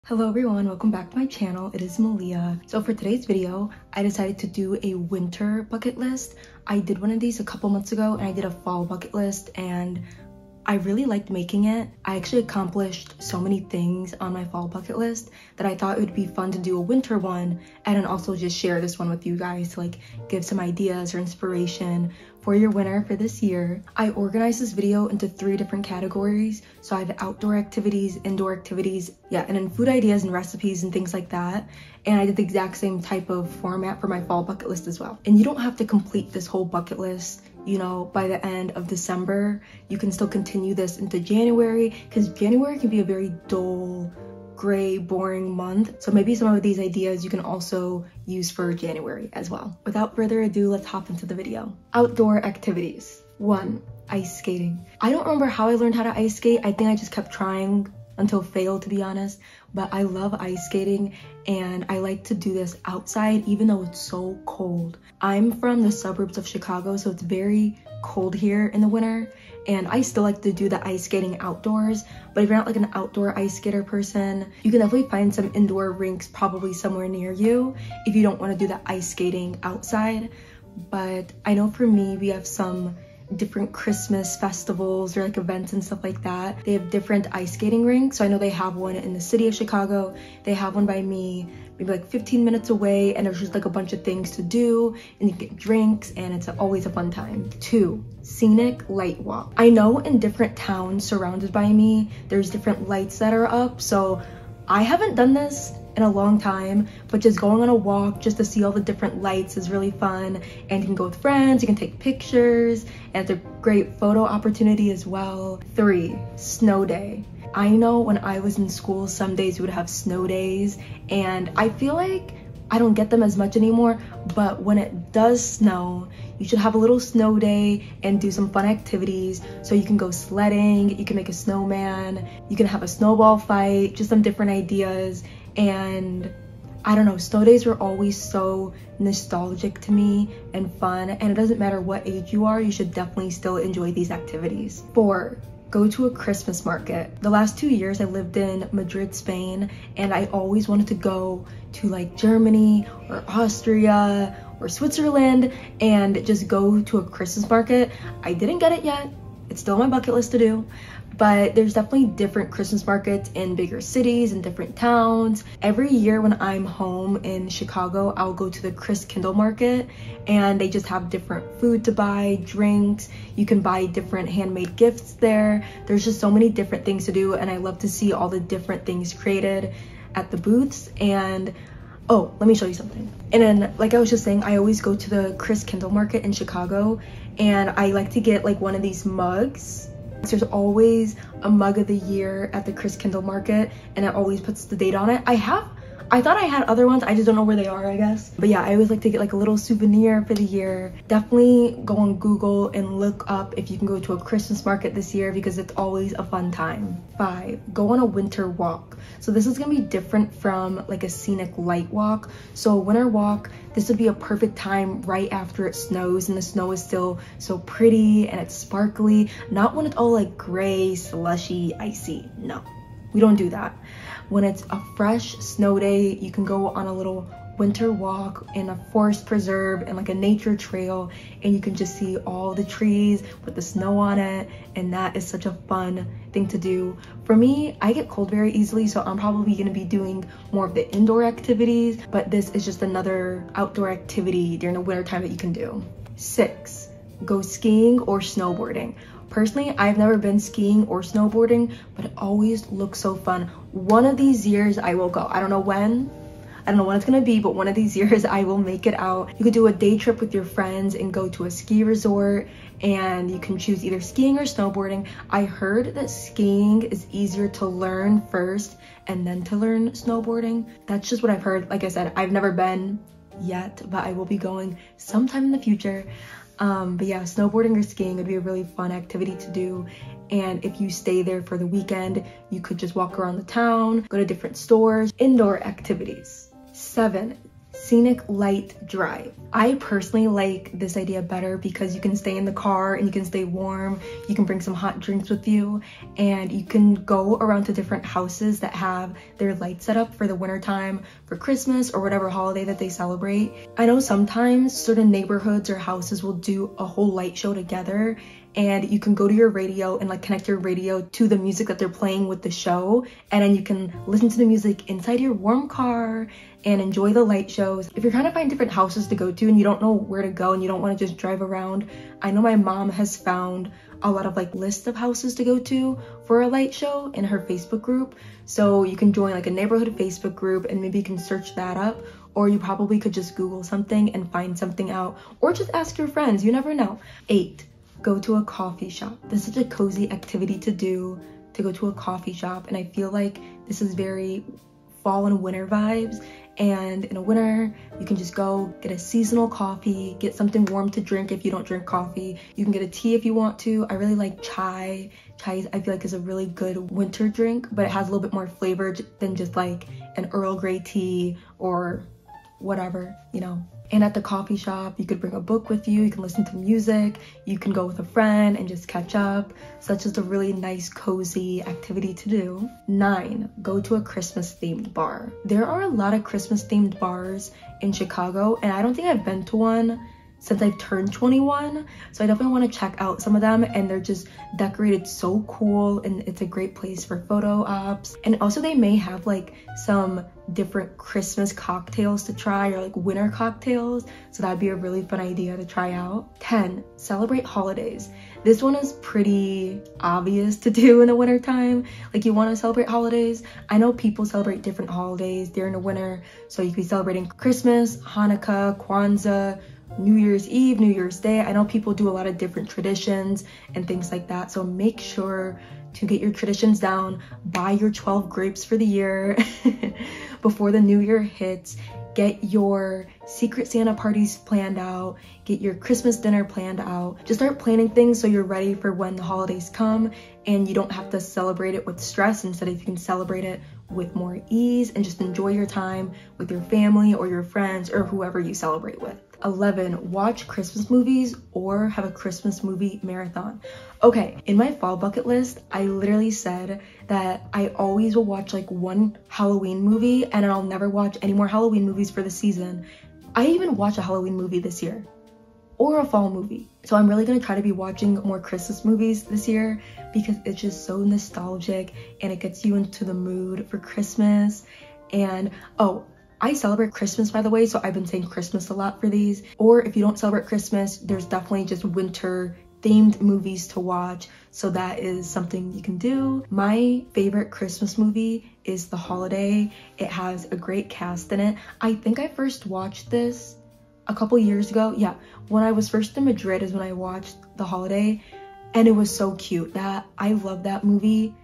Hello everyone, welcome back to my channel. It is Malia. So for today's video, I decided to do a winter bucket list. I did one of these a couple months ago and I did a fall bucket list and I really liked making it. I actually accomplished so many things on my fall bucket list that I thought it would be fun to do a winter one and then also just share this one with you guys to like give some ideas or inspiration for your winter for this year. I organized this video into 3 different categories. So I have outdoor activities, indoor activities, and then food ideas and recipes and things like that. And I did the exact same type of format for my fall bucket list as well. And you don't have to complete this whole bucket list, you know, by the end of December. You can still continue this into January because January can be a very dull, gray, boring month. So maybe some of these ideas you can also use for January as well. Without further ado, let's hop into the video. Outdoor activities. 1. Ice skating. I don't remember how I learned how to ice skate. I think I just kept trying until failed, to be honest. But I love ice skating and I like to do this outside even though it's so cold. I'm from the suburbs of Chicago, so it's very cold here in the winter. And I still like to do the ice skating outdoors, but if you're not like an outdoor ice skater person, you can definitely find some indoor rinks probably somewhere near you if you don't want to do the ice skating outside. But I know for me, we have some different Christmas festivals or like events and stuff like that. They have different ice skating rinks. So I know they have one in the city of Chicago. They have one by me, maybe like 15 minutes away, and there's just like a bunch of things to do and you get drinks and it's always a fun time. 2. Scenic light walk. I know in different towns surrounded by me, there's different lights that are up. So I haven't done this in a long time, but just going on a walk just to see all the different lights is really fun. And you can go with friends, you can take pictures, and it's a great photo opportunity as well. 3. Snow day. I know when I was in school, some days we would have snow days, and I feel like I don't get them as much anymore, but when it does snow, you should have a little snow day and do some fun activities. So you can go sledding, you can make a snowman, you can have a snowball fight, just some different ideas. And I don't know, snow days were always so nostalgic to me and fun, and it doesn't matter what age you are, you should definitely still enjoy these activities. 4. Go to a Christmas market. The last 2 years I lived in Madrid, Spain, and I always wanted to go to like Germany or Austria or Switzerland and just go to a Christmas market. I didn't get it yet. It's still on my bucket list to do, but there's definitely different Christmas markets in bigger cities and different towns. Every year when I'm home in Chicago, I'll go to the Christkindl market and they just have different food to buy, drinks. You can buy different handmade gifts there. There's just so many different things to do, and I love to see all the different things created at the booths. And oh, let me show you something. And then, like I was just saying, I always go to the Christkindl market in Chicago and I like to get like one of these mugs. There's always a mug of the year at the Christkindl market and it always puts the date on it. I thought I had other ones, I just don't know where they are, I guess. But yeah, I always like to get like a little souvenir for the year. Definitely go on Google and look up if you can go to a Christmas market this year because it's always a fun time. 5. Go on a winter walk. So this is gonna be different from like a scenic light walk. So a winter walk, this would be a perfect time right after it snows and the snow is still so pretty and it's sparkly. Not when it's all like gray, slushy, icy. No, we don't do that. When it's a fresh snow day, you can go on a little winter walk in a forest preserve and like a nature trail, and you can just see all the trees with the snow on it, and that is such a fun thing to do. For me, I get cold very easily, so I'm probably gonna be doing more of the indoor activities, but this is just another outdoor activity during the winter time that you can do. 6. Go skiing or snowboarding. Personally, I've never been skiing or snowboarding, but it always looks so fun. One of these years I will go. I don't know when it's gonna be, but one of these years I will make it out. You could do a day trip with your friends and go to a ski resort, and you can choose either skiing or snowboarding. I heard that skiing is easier to learn first and then to learn snowboarding. That's just what I've heard. Like I said, I've never been yet, but I will be going sometime in the future. But yeah, snowboarding or skiing would be a really fun activity to do. And if you stay there for the weekend, you could just walk around the town, go to different stores. Indoor activities. 7. Scenic light drive. I personally like this idea better because you can stay in the car and you can stay warm. You can bring some hot drinks with you and you can go around to different houses that have their lights set up for the winter time, for Christmas or whatever holiday that they celebrate. I know sometimes certain neighborhoods or houses will do a whole light show together, and you can go to your radio and like connect your radio to the music that they're playing with the show, and then you can listen to the music inside your warm car and enjoy the light shows. If you're trying to find different houses to go to and you don't know where to go and you don't want to just drive around, I know my mom has found a lot of like lists of houses to go to for a light show in her Facebook group. So you can join like a neighborhood Facebook group and maybe you can search that up, or you probably could just Google something and find something out, or just ask your friends, you never know. 8, go to a coffee shop. This is such a cozy activity to do, to go to a coffee shop, and I feel like this is very fall and winter vibes. And in the winter, you can just go get a seasonal coffee, get something warm to drink if you don't drink coffee. You can get a tea if you want to. I really like chai. Chai, I feel like, is a really good winter drink, but it has a little bit more flavor than just like an Earl Grey tea or whatever, you know. And at the coffee shop, you could bring a book with you, you can listen to music, you can go with a friend and just catch up. So that's just a really nice, cozy activity to do. 9, go to a Christmas themed bar. There are a lot of Christmas themed bars in Chicago, and I don't think I've been to one since I've turned 21, so I definitely want to check out some of them, and they're just decorated so cool, and it's a great place for photo ops. And also they may have like some different Christmas cocktails to try, or like winter cocktails, so that'd be a really fun idea to try out. 10, celebrate holidays. This one is pretty obvious to do in the winter time. Like, you want to celebrate holidays. I know people celebrate different holidays during the winter, so you could be celebrating Christmas, Hanukkah, Kwanzaa, New Year's Eve, New Year's Day. I know people do a lot of different traditions and things like that, so make sure to get your traditions down. Buy your 12 grapes for the year before the new year hits. Get your Secret Santa parties planned out. Get your Christmas dinner planned out. Just start planning things so you're ready for when the holidays come and you don't have to celebrate it with stress. Instead, you can celebrate it with more ease and just enjoy your time with your family or your friends or whoever you celebrate with. 11, watch Christmas movies or have a Christmas movie marathon. Okay, in my fall bucket list, I literally said that I always will watch like one Halloween movie and I'll never watch any more Halloween movies for the season. I even watched a Halloween movie this year, or a fall movie. So I'm really gonna try to be watching more Christmas movies this year because it's just so nostalgic and it gets you into the mood for Christmas. And oh, I celebrate Christmas, by the way, so I've been saying Christmas a lot for these. Or if you don't celebrate Christmas, there's definitely just winter themed movies to watch, so that is something you can do. My favorite Christmas movie is The Holiday. It has a great cast in it. I think I first watched this a couple years ago. Yeah, when I was first in Madrid is when I watched The Holiday, and it was so cute. I love that movie.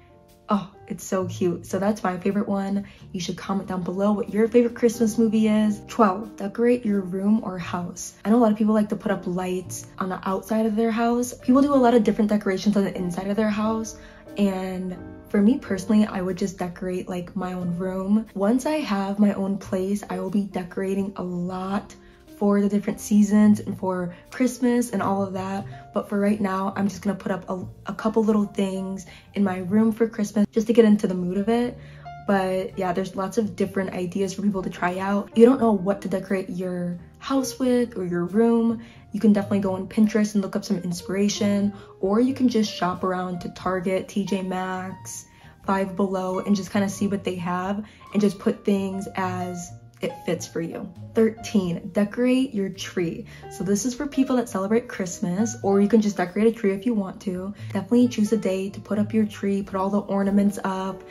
Oh, it's so cute. So that's my favorite one. You should comment down below what your favorite Christmas movie is. 12, decorate your room or house. I know a lot of people like to put up lights on the outside of their house. People do a lot of different decorations on the inside of their house. And for me personally, I would just decorate like my own room. Once I have my own place, I will be decorating a lot for the different seasons and for Christmas and all of that. But for right now, I'm just gonna put up a couple little things in my room for Christmas just to get into the mood of it. But yeah, there's lots of different ideas for people to try out. If you don't know what to decorate your house with or your room, you can definitely go on Pinterest and look up some inspiration, or you can just shop around to Target, TJ Maxx, Five Below, and just kind of see what they have and just put things as it fits for you. 13, decorate your tree. So this is for people that celebrate Christmas, or you can just decorate a tree if you want to. Definitely choose a day to put up your tree, put all the ornaments up.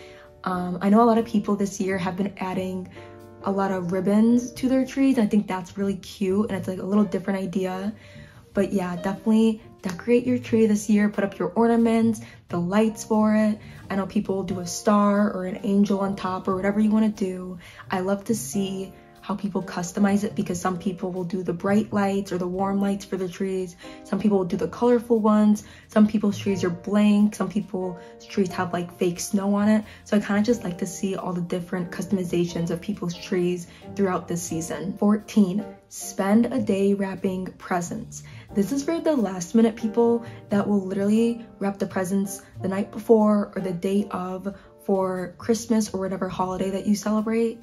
I know a lot of people this year have been adding a lot of ribbons to their trees, and I think that's really cute, and it's like a little different idea. But yeah, definitely decorate your tree this year, put up your ornaments, the lights for it. I know people do a star or an angel on top or whatever you want to do. I love to see how people customize it, because some people will do the bright lights or the warm lights for the trees. Some people will do the colorful ones. Some people's trees are blank. Some people's trees have like fake snow on it. So I kind of just like to see all the different customizations of people's trees throughout this season. 14, spend a day wrapping presents. This is for the last minute people that will literally wrap the presents the night before or the day of for Christmas or whatever holiday that you celebrate.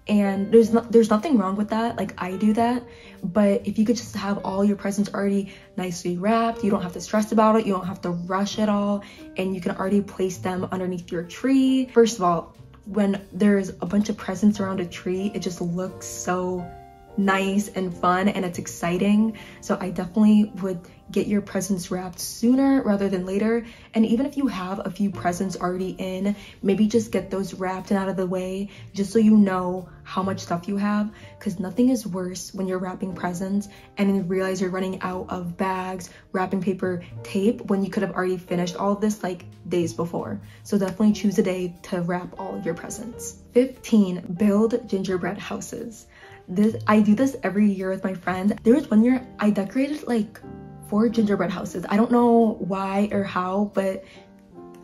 And there's nothing wrong with that. Like, I do that. But if you could just have all your presents already nicely wrapped, you don't have to stress about it, you don't have to rush it all, and you can already place them underneath your tree. First of all, when there's a bunch of presents around a tree, it just looks so nice and fun, and it's exciting. So I definitely would get your presents wrapped sooner rather than later. And even if you have a few presents already in, maybe just get those wrapped and out of the way, just so you know how much stuff you have, because nothing is worse when you're wrapping presents and you realize you're running out of bags, wrapping paper, tape, when you could have already finished all of this like days before. So definitely choose a day to wrap all of your presents. 15, build gingerbread houses. I do this every year with my friends. There was one year I decorated like 4 gingerbread houses. I don't know why or how, but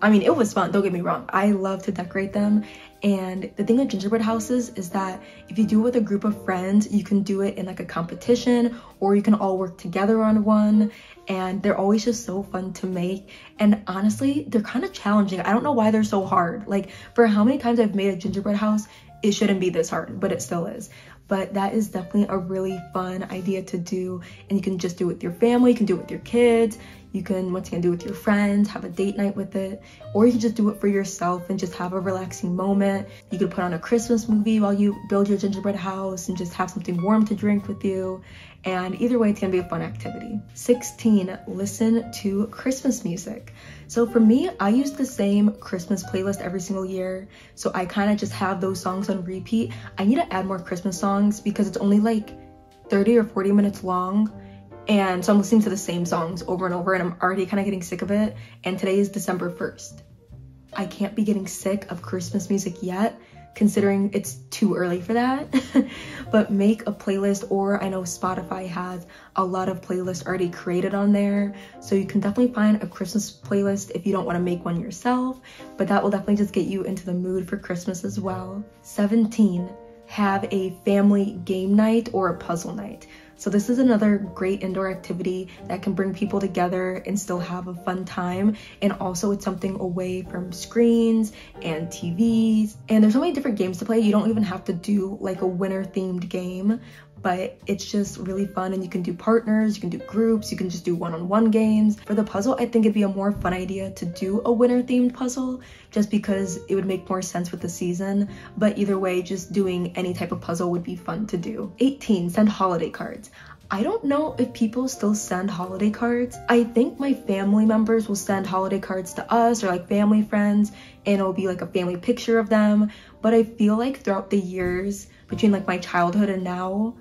I mean, it was fun, don't get me wrong. I love to decorate them. And the thing with gingerbread houses is that if you do it with a group of friends, you can do it in like a competition, or you can all work together on one. And they're always just so fun to make. And honestly, they're kind of challenging. I don't know why they're so hard. Like, for how many times I've made a gingerbread house, it shouldn't be this hard, but it still is. But that is definitely a really fun idea to do, and you can just do it with your family, you can do it with your kids, you can, once again, do it with your friends, have a date night with it, or you can just do it for yourself and just have a relaxing moment. You could put on a Christmas movie while you build your gingerbread house and just have something warm to drink with you. And either way, it's gonna be a fun activity. 16, listen to Christmas music. So for me, I use the same Christmas playlist every single year. So I kind of just have those songs on repeat. I need to add more Christmas songs because it's only like 30 or 40 minutes long. And so I'm listening to the same songs over and over, and I'm already kind of getting sick of it. And today is December 1st. I can't be getting sick of Christmas music yet, considering it's too early for that. But make a playlist, or I know Spotify has a lot of playlists already created on there, so you can definitely find a Christmas playlist if you don't want to make one yourself, but that will definitely just get you into the mood for Christmas as well. 17, have a family game night or a puzzle night. So this is another great indoor activity that can bring people together and still have a fun time. And also it's something away from screens and TVs. And there's so many different games to play. You don't even have to do like a winter themed game, but it's just really fun, and you can do partners, you can do groups, you can just do one-on-one games. For the puzzle, I think it'd be a more fun idea to do a winter themed puzzle, just because it would make more sense with the season. But either way, just doing any type of puzzle would be fun to do. 18, send holiday cards. I don't know if people still send holiday cards. I think my family members will send holiday cards to us, or like family friends, and it'll be like a family picture of them. But I feel like throughout the years between like my childhood and now,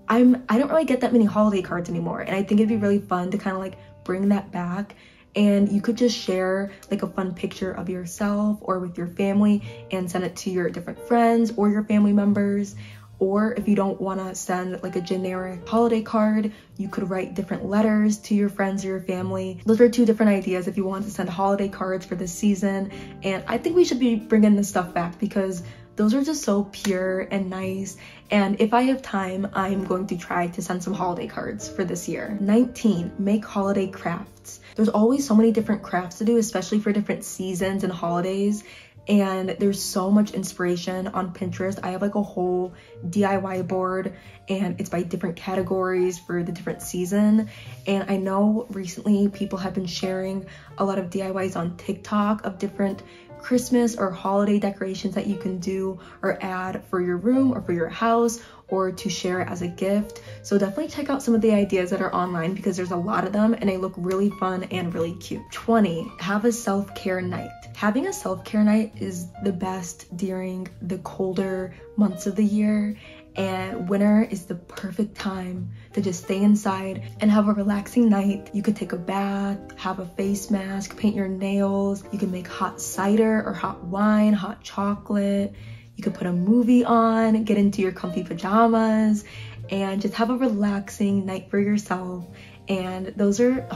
I don't really get that many holiday cards anymore, and I think it'd be really fun to kind of like bring that back. And you could just share like a fun picture of yourself or with your family and send it to your different friends or your family members. Or if you don't want to send like a generic holiday card, you could write different letters to your friends or your family. Those are 2 different ideas if you want to send holiday cards for this season. And I think we should be bringing this stuff back, because those are just so pure and nice. And if I have time, I'm going to try to send some holiday cards for this year. 19, make holiday crafts. There's always so many different crafts to do, especially for different seasons and holidays. And there's so much inspiration on Pinterest. I have like a whole DIY board, and it's by different categories for the different season. And I know recently people have been sharing a lot of DIYs on TikTok of different Christmas or holiday decorations that you can do or add for your room or for your house, or to share as a gift. So definitely check out some of the ideas that are online, because there's a lot of them and they look really fun and really cute. 20, have a self-care night. Having a self-care night is the best during the colder months of the year, and winter is the perfect time to just stay inside and have a relaxing night. You could take a bath, have a face mask, paint your nails, you can make hot cider or hot wine, hot chocolate, You could put a movie on, get into your comfy pajamas, and just have a relaxing night for yourself. And those are,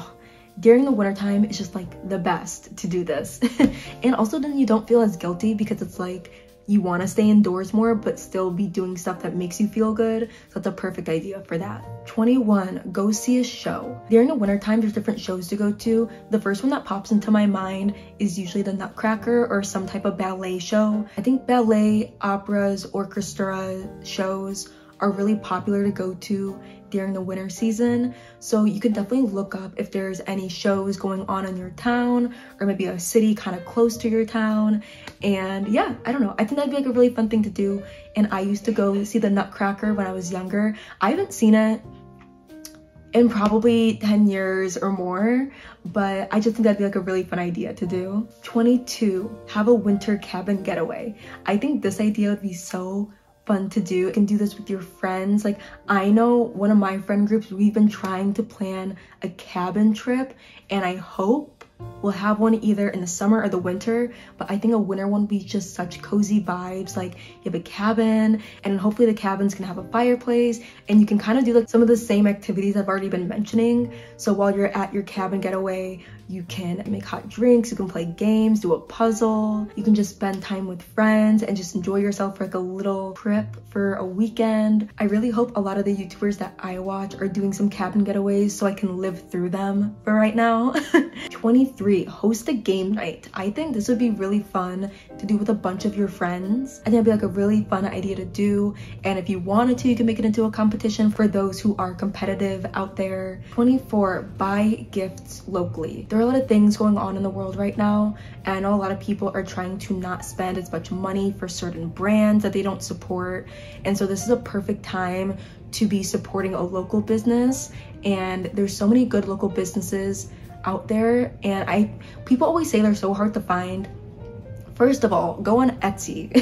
during the wintertime, it's just like the best to do this. And also then you don't feel as guilty because it's like you want to stay indoors more but still be doing stuff that makes you feel good. So that's a perfect idea for that. 21, go see a show. During the wintertime, there's different shows to go to. The first one that pops into my mind is usually the Nutcracker or some type of ballet show. I think ballet, operas, orchestra shows are really popular to go to during the winter season. So you can definitely look up if there's any shows going on in your town or maybe a city kind of close to your town. And yeah, I don't know, I think that'd be like a really fun thing to do. And I used to go see the Nutcracker when I was younger. I haven't seen it in probably 10 years or more, but I just think that'd be like a really fun idea to do. 22, have a winter cabin getaway. I think this idea would be so fun to do. You can do this with your friends. Like, I know one of my friend groups, we've been trying to plan a cabin trip, and I hope we'll have one either in the summer or the winter, but I think a winter one would be just such cozy vibes. Like, you have a cabin, and hopefully the cabin's gonna have a fireplace, and you can kind of do like some of the same activities I've already been mentioning. So while you're at your cabin getaway, you can make hot drinks, you can play games, do a puzzle, you can just spend time with friends and just enjoy yourself for like a little trip for a weekend. I really hope a lot of the YouTubers that I watch are doing some cabin getaways so I can live through them for right now. 23, host a game night. I think this would be really fun to do with a bunch of your friends. I think it'd be like a really fun idea to do. And if you wanted to, you can make it into a competition for those who are competitive out there. 24, buy gifts locally. There are a lot of things going on in the world right now, and I know a lot of people are trying to not spend as much money for certain brands that they don't support. And so this is a perfect time to be supporting a local business. And there's so many good local businesses out there, and people always say they're so hard to find. First of all, go on Etsy.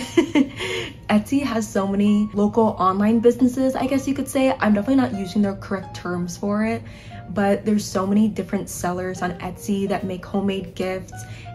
Etsy has so many local online businesses, I guess you could say. I'm definitely not using the correct terms for it, but there's so many different sellers on Etsy that make homemade gifts,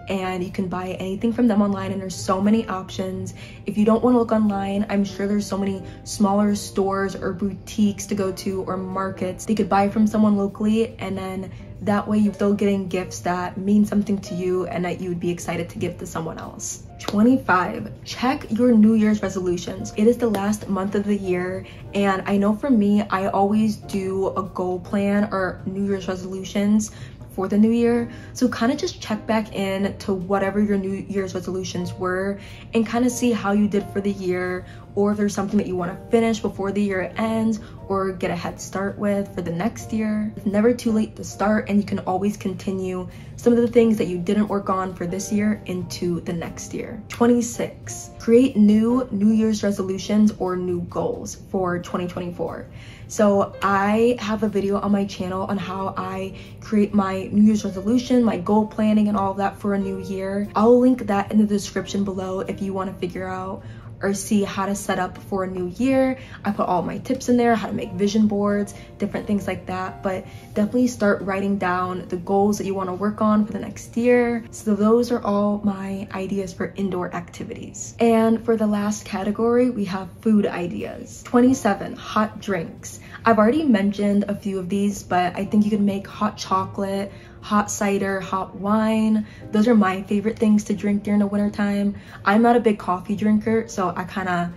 and you can buy anything from them online, and there's so many options. If you don't want to look online, I'm sure there's so many smaller stores or boutiques to go to, or markets that you could buy from someone locally, and then that way you're still getting gifts that mean something to you and that you would be excited to give to someone else. 25, check your New Year's resolutions. It is the last month of the year, and I know for me, I always do a goal plan or New Year's resolutions for the new year. So kind of just check back in to whatever your New Year's resolutions were and kind of see how you did for the year, or if there's something that you want to finish before the year ends or get a head start with for the next year. It's never too late to start, and you can always continue some of the things that you didn't work on for this year into the next year. 26, create new New Year's resolutions or new goals for 2024. So I have a video on my channel on how I create my New Year's resolution, my goal planning, and all of that for a new year. I'll link that in the description below if you want to figure out or see how to set up for a new year. I put all my tips in there, how to make vision boards, different things like that. But definitely start writing down the goals that you want to work on for the next year. So those are all my ideas for indoor activities. And for the last category, we have food ideas. 27, hot drinks. I've already mentioned a few of these, but I think you can make hot chocolate, hot cider, hot wine. Those are my favorite things to drink during the winter time. I'm not a big coffee drinker, so I kind of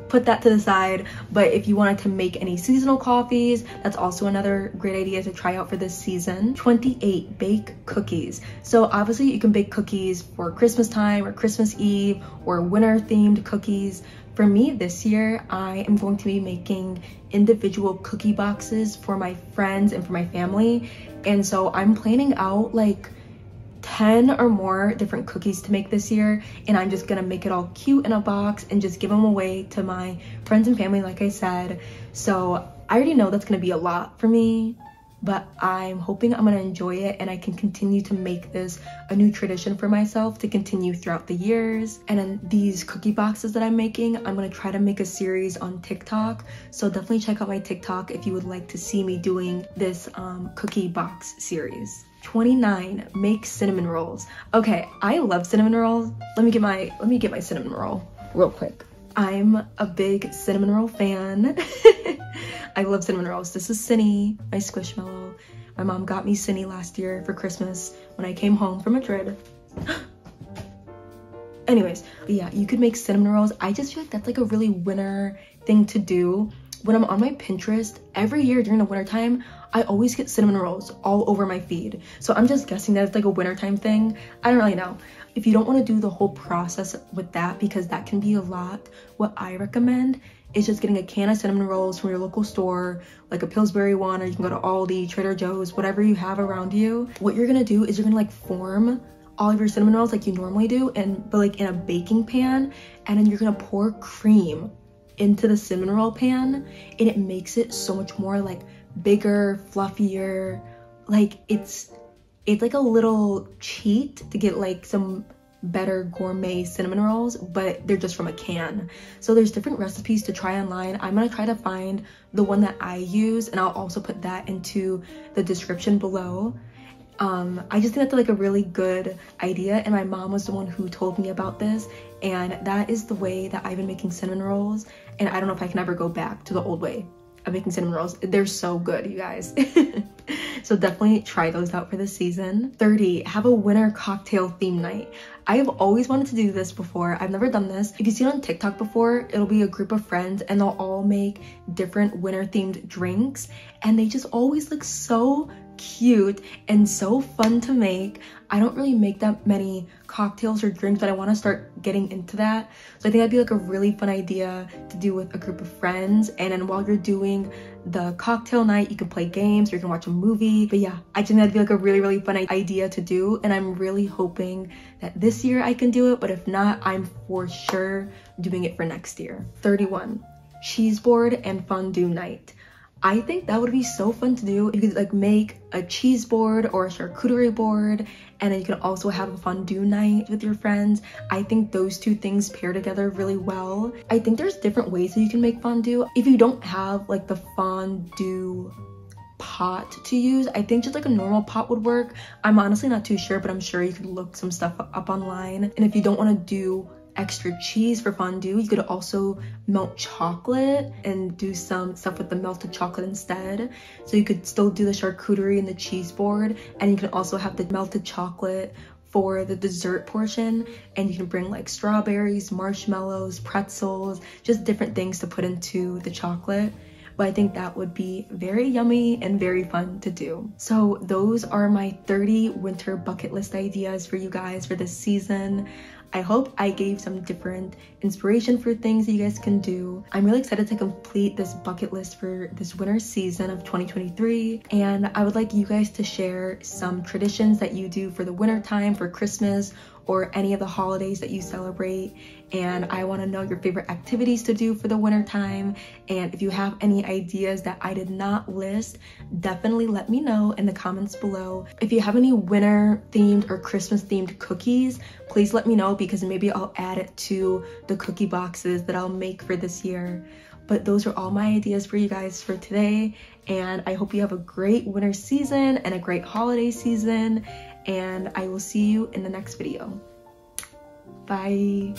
put that to the side. But if you wanted to make any seasonal coffees, that's also another great idea to try out for this season. 28, bake cookies. So obviously you can bake cookies for Christmas time or Christmas Eve or winter themed cookies. For me this year, I am going to be making individual cookie boxes for my friends and for my family. And so I'm planning out like 10 or more different cookies to make this year, and I'm just gonna make it all cute in a box and just give them away to my friends and family, like I said. So I already know that's gonna be a lot for me, but I'm hoping I'm gonna enjoy it and I can continue to make this a new tradition for myself to continue throughout the years. And then these cookie boxes that I'm making, I'm gonna try to make a series on TikTok. So definitely check out my TikTok if you would like to see me doing this cookie box series. 29, make cinnamon rolls. Okay, I love cinnamon rolls. Let me get my cinnamon roll real quick. I'm a big cinnamon roll fan. I love cinnamon rolls. This is Scenic, my squishmallow. My mom got me Scenic last year for Christmas when I came home from Madrid. Anyways, but yeah, you could make cinnamon rolls. I just feel like that's like a really winter thing to do. When I'm on my Pinterest, every year during the winter time, I always get cinnamon rolls all over my feed. So I'm just guessing that it's like a wintertime thing. I don't really know. If you don't want to do the whole process with that, because that can be a lot, what I recommend is just getting a can of cinnamon rolls from your local store, like a Pillsbury one, or you can go to Aldi, Trader Joe's, whatever you have around you. What you're gonna do is you're gonna like form all of your cinnamon rolls like you normally do, but like in a baking pan, and then you're gonna pour cream into the cinnamon roll pan, and it makes it so much more like bigger, fluffier. Like it's like a little cheat to get like some better gourmet cinnamon rolls, but they're just from a can. So there's different recipes to try online. I'm gonna try to find the one that I use, and I'll also put that into the description below. I just think that's like a really good idea, and my mom was the one who told me about this, and that is the way that I've been making cinnamon rolls, and I don't know if I can ever go back to the old way of making cinnamon rolls. They're so good, you guys. So definitely try those out for this season. 30, have a winter cocktail theme night. I have always wanted to do this before. I've never done this. If you've seen it on TikTok before, it'll be a group of friends and they'll all make different winter themed drinks, and they just always look so cute and so fun to make. I don't really make that many cocktails or drinks, but I want to start getting into that. So I think that'd be like a really fun idea to do with a group of friends. And then while you're doing the cocktail night, you can play games or you can watch a movie. But yeah, I think that'd be like a really fun idea to do, and I'm really hoping that this year I can do it, but if not, I'm for sure doing it for next year. 31, cheese board and fondue night. I think that would be so fun to do. You could like make a cheese board or a charcuterie board, and then you can also have a fondue night with your friends. I think those two things pair together really well. I think there's different ways that you can make fondue. If you don't have like the fondue pot to use, I think just like a normal pot would work. I'm honestly not too sure, but I'm sure you could look some stuff up online. And if you don't want to do extra cheese for fondue, you could also melt chocolate and do some stuff with the melted chocolate instead. So you could still do the charcuterie and the cheese board, and you can also have the melted chocolate for the dessert portion, and you can bring like strawberries, marshmallows, pretzels, just different things to put into the chocolate. But I think that would be very yummy and very fun to do. So those are my 30 winter bucket list ideas for you guys for this season. I hope I gave some different inspiration for things that you guys can do. I'm really excited to complete this bucket list for this winter season of 2023. And I would like you guys to share some traditions that you do for the winter time, for Christmas, or any of the holidays that you celebrate. And I want to know your favorite activities to do for the winter time. And if you have any ideas that I did not list, definitely let me know in the comments below. If you have any winter themed or Christmas themed cookies, please let me know, because maybe I'll add it to the cookie boxes that I'll make for this year. But those are all my ideas for you guys for today, and I hope you have a great winter season and a great holiday season, and I will see you in the next video. Bye.